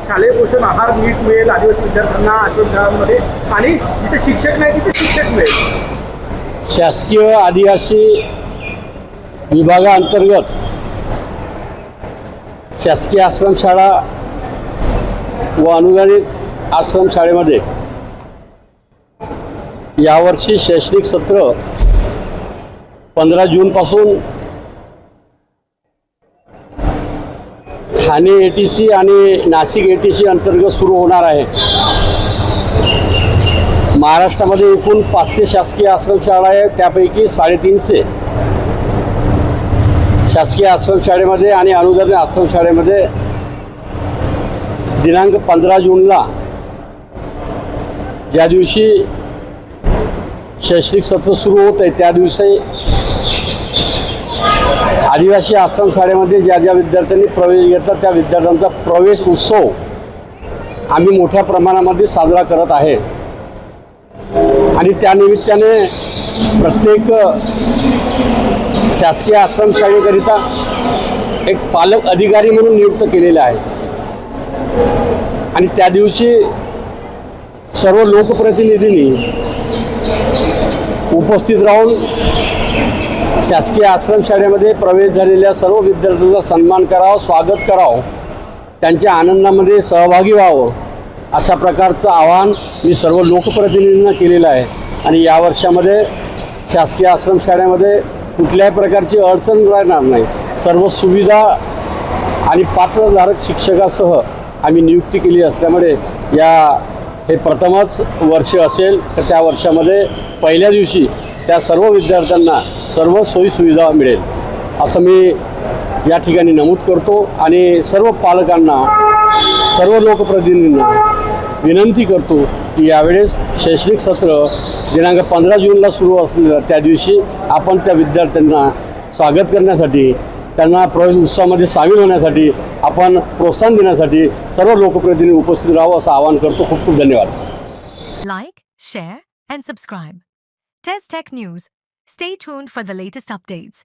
शालेय पोषण आहार नीट मिळेल आदिवासी विद्यार्थ्यांना आश्रमशाळांमध्ये, आणि जिथे शिक्षक नाही तिथे शिक्षक मिळेल. शासकीय आदिवासी विभागाअंतर्गत शासकीय आश्रमशाळा व अनुदानित आश्रमशाळेमध्ये यावर्षी शैक्षणिक सत्र 15 जूनपासून ठाणे ATC आणि नाशिक ATC अंतर्गत सुरू होणार आहे. महाराष्ट्रामध्ये एकूण 500 शासकीय आश्रमशाळा आहे, त्यापैकी 350 शासकीय आश्रमशाळेमध्ये आणि अनुदानित आश्रमशाळेमध्ये दिनांक 15 जूनला ज्या दिवशी शैक्षणिक सत्र सुरू होत आहे त्या दिवशी आदिवासी आश्रमशाळेमध्ये ज्या ज्या विद्यार्थ्यांनी प्रवेश घेतला त्या विद्यार्थ्यांचा प्रवेश उत्सव आम्ही मोठ्या प्रमाणामध्ये साजरा करत आहे. आणि त्यानिमित्ताने प्रत्येक शासकीय आश्रमशाळेकरिता एक पालक अधिकारी म्हणून नियुक्त केलेला आहे. आणि त्या दिवशी सर्व लोकप्रतिनिधींनी उपस्थित राहून शासकीय आश्रमशाळेमध्ये प्रवेश झालेल्या सर्व विद्यार्थ्यांचा सन्मान करावा, स्वागत करावं, त्यांच्या आनंदामध्ये सहभागी व्हावं, अशा प्रकारचं आवाहन मी सर्व लोकप्रतिनिधींना केलेलं आहे. आणि या वर्षामध्ये शासकीय आश्रमशाळेमध्ये कुठल्याही प्रकारची अडचण राहणार नाही. सर्व सुविधा आणि पात्रधारक शिक्षकासह आम्ही नियुक्ती केली असल्यामुळे हे प्रथमच वर्ष असेल तर त्या वर्षामध्ये पहिल्या दिवशी त्या सर्व विद्यार्थ्यांना सर्व सोयीसुविधा मिळेल असं मी या ठिकाणी नमूद करतो. आणि सर्व पालकांना, सर्व लोकप्रतिनिधींना विनंती करतो की यावेळेस शैक्षणिक सत्र दिनांक 15 जूनला सुरू असलेल्या त्या दिवशी आपण त्या विद्यार्थ्यांना स्वागत करण्यासाठी, त्यांना प्रवेश उत्सवामध्ये सामील होण्यासाठी, आपण प्रोत्साहन देण्यासाठी सर्व लोकप्रतिनिधी उपस्थित राहावं असं आवाहन करतो. खूप खूप धन्यवाद. Like, share and subscribe. Test Tech News. Stay tuned for the latest updates.